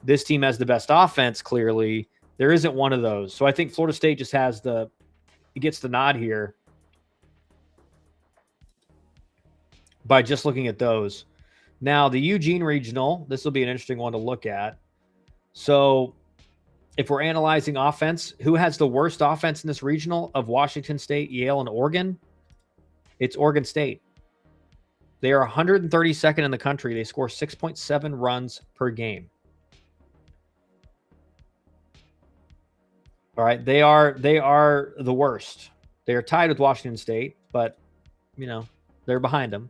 this team has the best offense. Clearly, there isn't one of those. So I think Florida State just gets the nod here by just looking at those. Now the Eugene regional, this will be an interesting one to look at. So if we're analyzing offense, who has the worst offense in this regional of Washington State, Yale, and Oregon? It's Oregon State. They are 132nd in the country. They score 6.7 runs per game. All right, they are the worst. They are tied with Washington State, but they're behind them.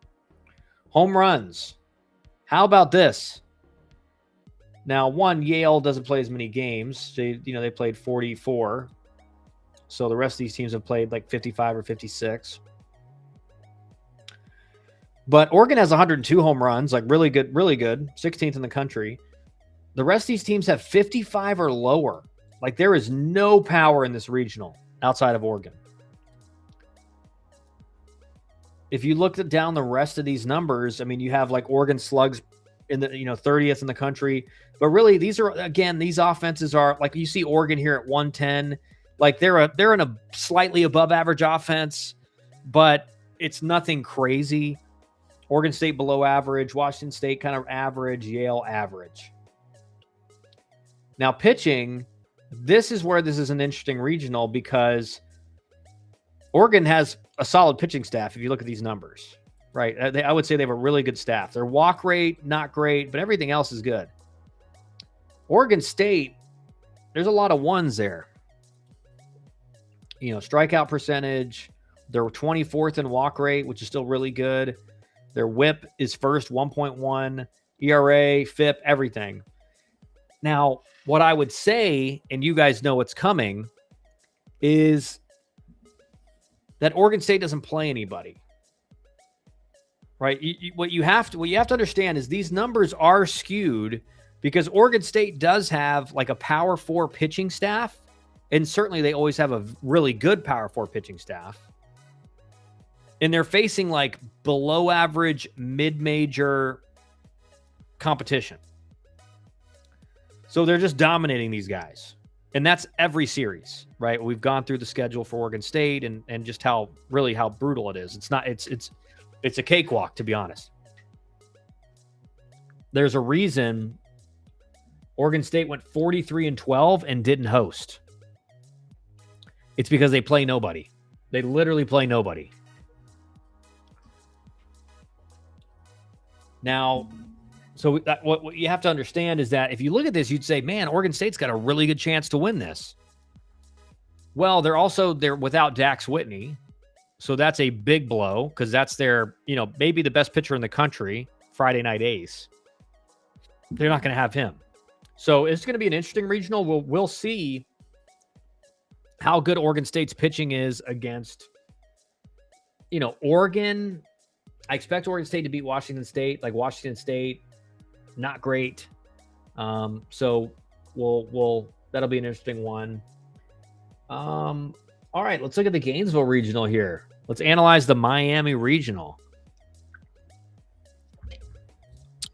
Home runs. How about this? Now, Yale doesn't play as many games. They played 44. So the rest of these teams have played like 55 or 56. But Oregon has 102 home runs, like really good, 16th in the country. The rest of these teams have 55 or lower. Like there is no power in this regional outside of Oregon. If you look down the rest of these numbers, I mean, you have like Oregon slugs in the 30th in the country, but really these offenses are like you see Oregon here at 110, like they're in a slightly above average offense, but it's nothing crazy. Oregon State below average, Washington State kind of average, Yale average. Now pitching, this is where this is an interesting regional because Oregon has a solid pitching staff. If you look at these numbers, right? I would say they have a really good staff. Their walk rate, not great, but everything else is good. Oregon State, there's a lot of ones there. Strikeout percentage. They're 24th in walk rate, which is still really good. Their whip is first, 1.1. ERA, FIP, everything. Now, what I would say, and you guys know what's coming, is that Oregon State doesn't play anybody. Right? What you have to understand is these numbers are skewed because Oregon State does have like a Power 4 pitching staff, and certainly they always have a really good Power 4 pitching staff. And they're facing like below average, mid-major competition. So they're just dominating these guys. And that's every series, right? We've gone through the schedule for Oregon State and just how brutal it is. It's a cakewalk, to be honest. There's a reason Oregon State went 43-12 and didn't host. It's because they play nobody. They literally play nobody. Now, so what you have to understand is that if you look at this, you'd say, man, Oregon State's got a really good chance to win this. Well, they're without Dax Whitney. So that's a big blow because that's their, maybe the best pitcher in the country, Friday night ace. They're not going to have him. So it's going to be an interesting regional. We'll see how good Oregon State's pitching is against, Oregon. I expect Oregon State to beat Washington State. Like Washington State, not great. So that'll be an interesting one. All right, let's look at the Gainesville regional here. Let's analyze the Miami regional.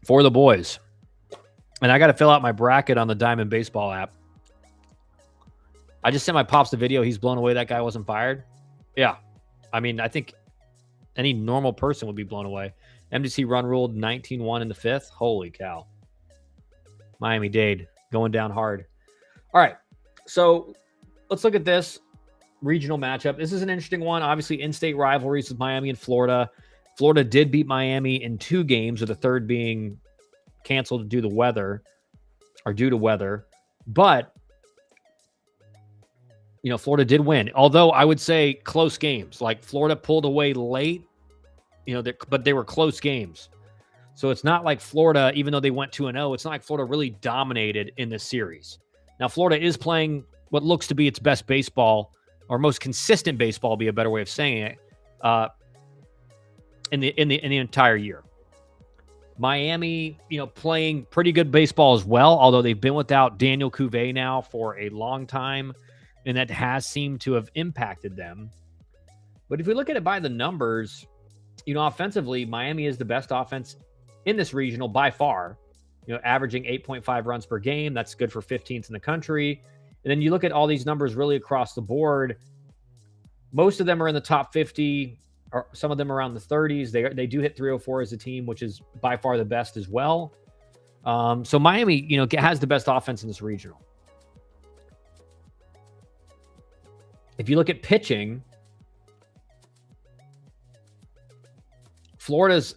for the boys. And I got to fill out my bracket on the Diamond Baseball app. I just sent my pops the video. He's blown away that guy wasn't fired. Yeah. I mean, I think any normal person would be blown away. MDC run ruled 19-1 in the 5th. Holy cow. Miami-Dade going down hard. All right. So let's look at this regional matchup. This is an interesting one. Obviously, in-state rivalries with Miami and Florida. Florida did beat Miami in 2 games, with the third being canceled due to weather. But, you know, Florida did win. Although I would say close games. Like, Florida pulled away late, you know, but they were close games. So it's not like Florida, even though they went 2-0, it's not like Florida really dominated in this series. Now, Florida is playing what looks to be its best baseball, or most consistent baseball, be a better way of saying it, in the entire year. Miami, you know, playing pretty good baseball as well, although they've been without Daniel Cuvée now for a long time, and that has seemed to have impacted them. But if we look at it by the numbers, you know, offensively, Miami is the best offense in this regional by far, you know, averaging 8.5 runs per game. That's good for 15th in the country. And then you look at all these numbers really across the board. Most of them are in the top 50, or some of them around the 30s. They do hit 304 as a team, which is by far the best as well. So Miami, you know, has the best offense in this regional. If you look at pitching, Florida's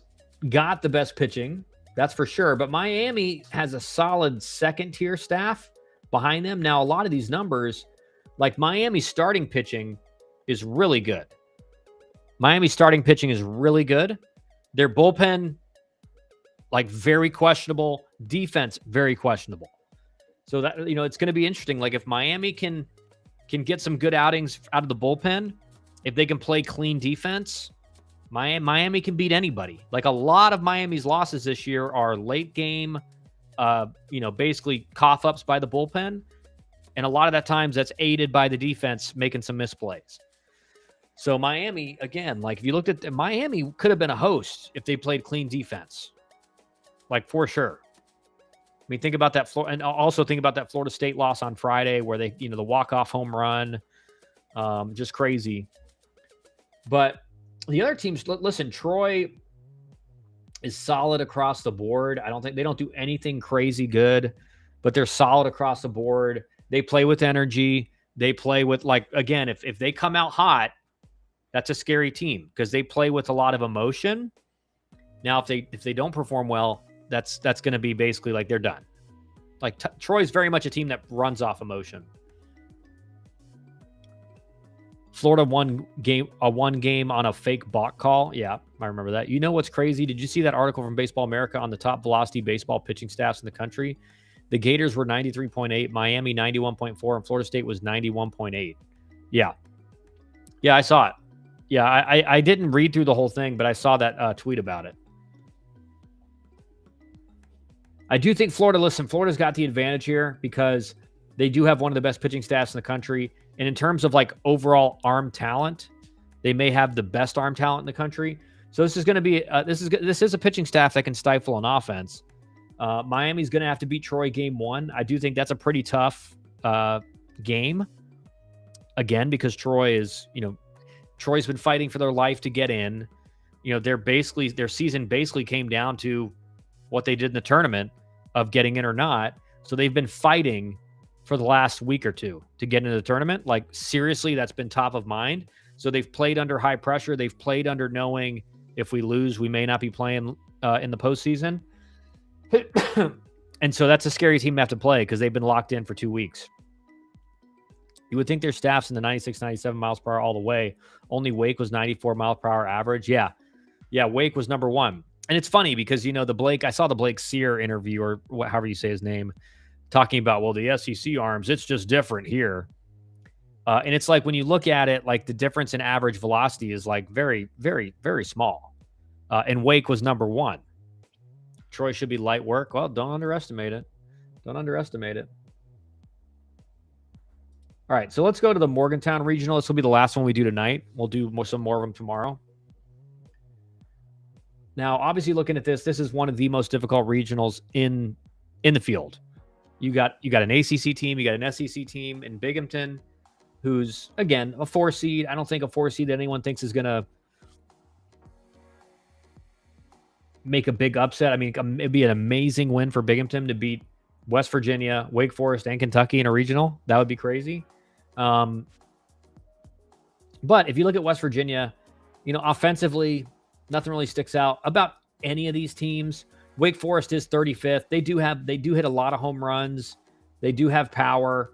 got the best pitching, that's for sure. But Miami has a solid second-tier staff behind them. Now, a lot of these numbers, like Miami's starting pitching is really good. Miami's starting pitching is really good. Their bullpen, like, very questionable. Defense, very questionable. So that, you know, it's going to be interesting. Like, if Miami can get some good outings out of the bullpen, if they can play clean defense, Miami can beat anybody. Like, a lot of Miami's losses this year are late game, you know, basically cough-ups by the bullpen. And a lot of that times that's aided by the defense making some misplays. So Miami, again, like, if you looked at Miami could have been a host if they played clean defense. Like, for sure. I mean, think about that. And also think about that Florida State loss on Friday where they, you know, the walk-off home run, just crazy. But the other teams, listen, Troy is solid across the board. I don't think they don't do anything crazy good, but they're solid across the board. They play with energy. They play with, like, again, if they come out hot, that's a scary team because they play with a lot of emotion. Now, if they don't perform well, that's going to be basically like they're done. Like, Troy's very much a team that runs off emotion. Florida won one game on a fake balk call. Yeah, I remember that. You know what's crazy? Did you see that article from Baseball America on the top velocity baseball pitching staffs in the country? The Gators were 93.8, Miami 91.4, and Florida State was 91.8. Yeah. Yeah, I saw it. Yeah, I didn't read through the whole thing, but I saw that tweet about it. I do think Florida's got the advantage here because they do have one of the best pitching staffs in the country. And in terms of, like, overall arm talent, they may have the best arm talent in the country. So this is going to be this is a pitching staff that can stifle an offense. Miami's going to have to beat Troy game 1. I do think that's a pretty tough game. Again, because Troy's been fighting for their life to get in. You know, their season basically came down to what they did in the tournament of getting in or not. So they've been fighting for the last week or two to get into the tournament. Like, seriously, that's been top of mind. So they've played under high pressure. They've played under knowing if we lose, we may not be playing in the postseason. And so that's a scary team to have to play because they've been locked in for 2 weeks. You would think their staff's in the 96, 97 miles per hour all the way. Only Wake was 94 miles per hour average. Yeah, Wake was number 1. And it's funny because, you know, I saw the Blake Sear interview, or however you say his name, talking about, well, the SEC arms, it's just different here. And it's like, when you look at it, like, the difference in average velocity is, like, very, very, very small. And Wake was number 1. Troy should be light work. Well, don't underestimate it. Don't underestimate it. All right, so let's go to the Morgantown Regional. This will be the last one we do tonight. We'll do some more of them tomorrow. Now, obviously, looking at this is one of the most difficult regionals in the field. You got an ACC team, you got an SEC team in Binghamton, who's, again, a 4 seed. I don't think a 4 seed that anyone thinks is going to make a big upset. I mean, it'd be an amazing win for Binghamton to beat West Virginia, Wake Forest, and Kentucky in a regional. That would be crazy. But if you look at West Virginia, offensively, nothing really sticks out about any of these teams. Wake Forest is 35th. They do hit a lot of home runs. They do have power.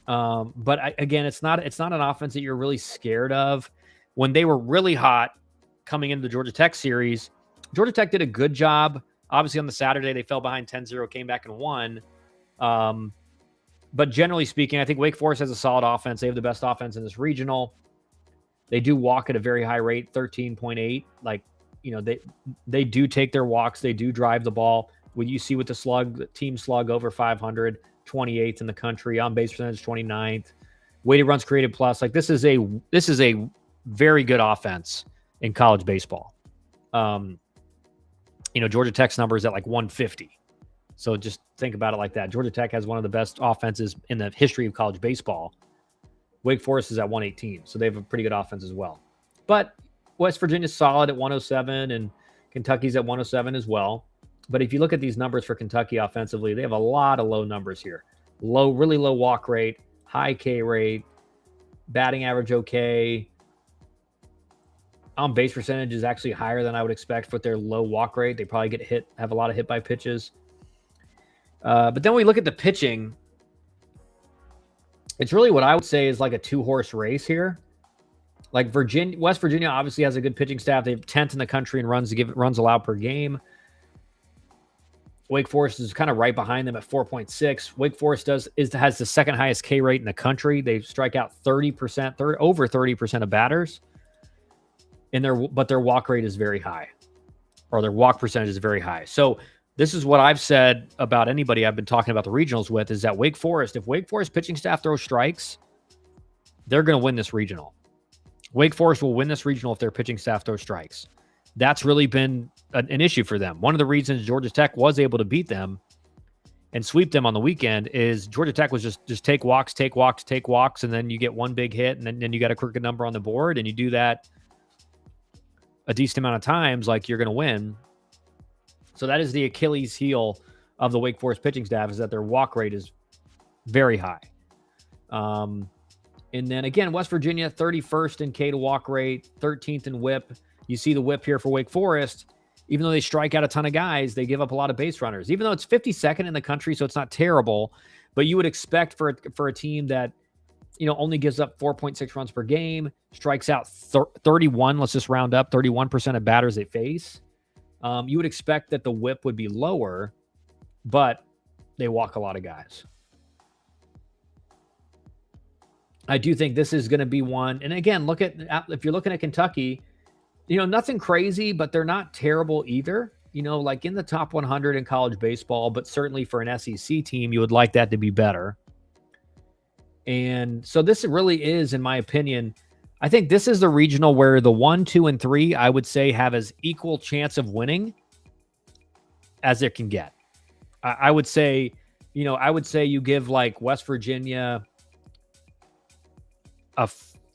But again, it's not an offense that you're really scared of. When they were really hot coming into the Georgia Tech series, Georgia Tech did a good job. Obviously, on the Saturday, they fell behind 10-0, came back and won. But generally speaking, I think Wake Forest has a solid offense. They have the best offense in this regional. They do walk at a very high rate, 13.8. They do take their walks. They do drive the ball. When you see with the team slug over 500, 28th in the country, on base percentage 29th, weighted runs created plus. This is a very good offense in college baseball. Georgia Tech's number is at 150. So just think about it like that. Georgia Tech has one of the best offenses in the history of college baseball. Wake Forest is at 118, so they have a pretty good offense as well. But West Virginia's solid at 107, and Kentucky's at 107 as well. But if you look at these numbers for Kentucky offensively, they have a lot of low numbers here. Really low walk rate, high K rate, batting average okay. On base percentage is actually higher than I would expect for their low walk rate. They probably have a lot of hit by pitches. But then when we look at the pitching, it's really what I would say is like a 2-horse race here. West Virginia obviously has a good pitching staff. They have 10th in the country in runs allowed per game. Wake Forest is kind of right behind them at 4.6. Wake Forest has the second highest K rate in the country. They strike out over 30% of batters. But their walk rate is very high, or their walk percentage is very high. So this is what I've said about anybody I've been talking about the regionals with, is that if Wake Forest pitching staff throws strikes, they're going to win this regional. Wake Forest will win this regional if their pitching staff throws strikes. That's really been an issue for them. One of the reasons Georgia Tech was able to beat them and sweep them on the weekend is Georgia Tech was just take walks, and then you get one big hit, and then you got a crooked number on the board, and you do that a decent amount of times, you're going to win. So that is the Achilles heel of the Wake Forest pitching staff, is that their walk rate is very high. And then again, West Virginia, 31st in K to walk rate, 13th in whip. You see the whip here for Wake Forest. Even though they strike out a ton of guys, they give up a lot of base runners. Even though it's 52nd in the country, so it's not terrible, but you would expect for a team that only gives up 4.6 runs per game, strikes out 31, let's just round up, 31% of batters they face. You would expect that the whip would be lower, but they walk a lot of guys. I do think this is going to be one. And again, if you're looking at Kentucky, nothing crazy, but they're not terrible either. In the top 100 in college baseball, but certainly for an SEC team, you would like that to be better. And so this really is, in my opinion, I think this is the regional where the 1, 2, and 3, I would say, have as equal chance of winning as it can get. I would say you give West Virginia a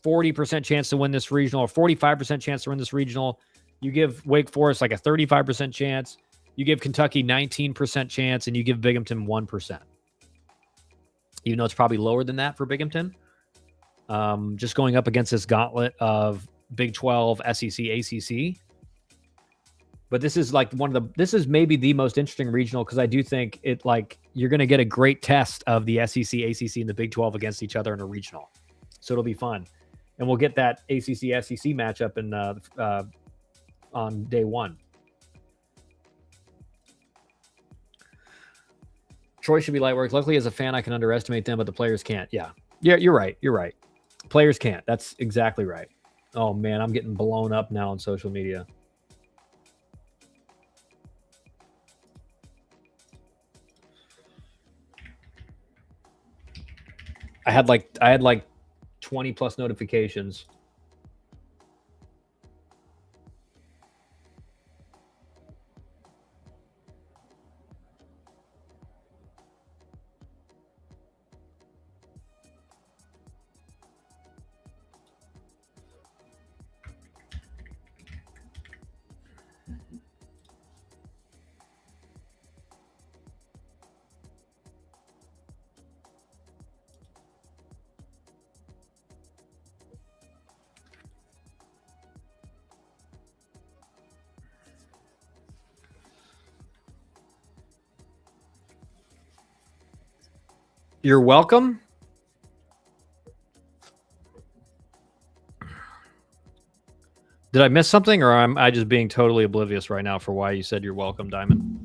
40% chance to win this regional, or 45% chance to win this regional. You give Wake Forest a 35% chance. You give Kentucky 19% chance, and you give Binghamton 1%. Even though it's probably lower than that for Binghamton. Just going up against this gauntlet of Big 12, SEC, ACC. But this is this is maybe the most interesting regional, because I do think you're going to get a great test of the SEC, ACC, and the Big 12 against each other in a regional. So it'll be fun. And we'll get that ACC, SEC matchup on day one. Troy should be light work. Luckily, as a fan, I can underestimate them, but the players can't. Yeah, you're right. Players can't. That's exactly right. Oh, man, I'm getting blown up now on social media. I had 20 plus notifications. You're welcome. Did I miss something, or am I just being totally oblivious right now for why you said you're welcome, Diamond?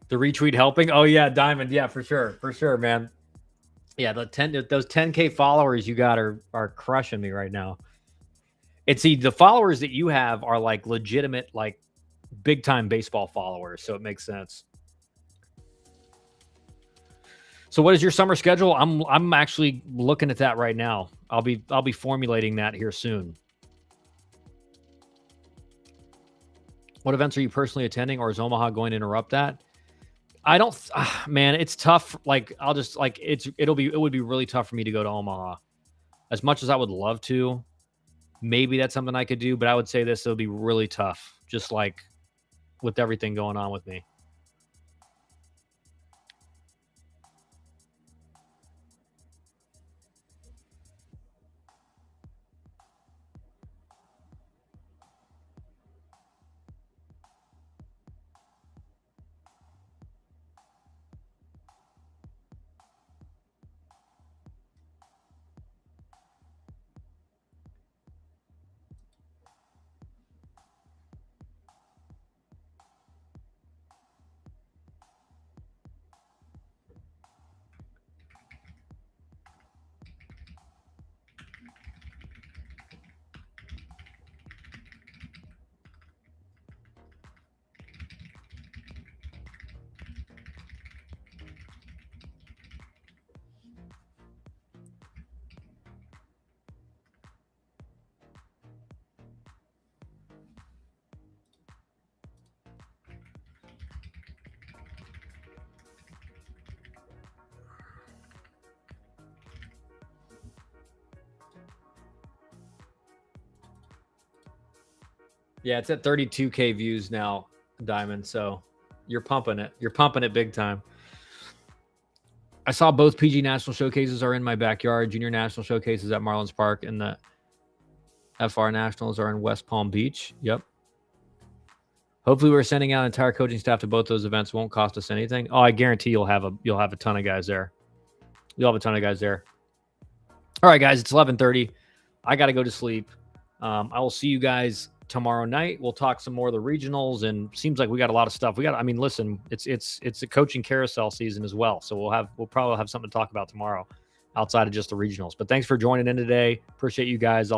The retweet helping? Oh yeah, Diamond. Yeah, for sure, man. Yeah, those 10K followers you got are crushing me right now. And see, the followers that you have are like legitimate, like big time baseball followers, so it makes sense. So what is your summer schedule? I'm actually looking at that right now. I'll be formulating that here soon. What events are you personally attending, or is Omaha going to interrupt that? I don't, man, it's tough. Like, I'll just like it would be really tough for me to go to Omaha. As much as I would love to, maybe that's something I could do, but I would say this, it'll be really tough, just like with everything going on with me. Yeah, it's at 32K views now, Diamond. So you're pumping it. You're pumping it big time. I saw both PG National Showcases are in my backyard. Junior National Showcases at Marlins Park, and the FR Nationals are in West Palm Beach. Yep. Hopefully, we're sending out entire coaching staff to both those events. Won't cost us anything. Oh, I guarantee you'll have a ton of guys there. You'll have a ton of guys there. All right, guys, it's 11:30. I got to go to sleep. I will see you guys tomorrow night. We'll talk some more of the regionals, and seems like we got a lot of stuff. I mean, listen, it's a coaching carousel season as well, so we'll probably have something to talk about tomorrow outside of just the regionals. But thanks for joining in today. Appreciate you guys.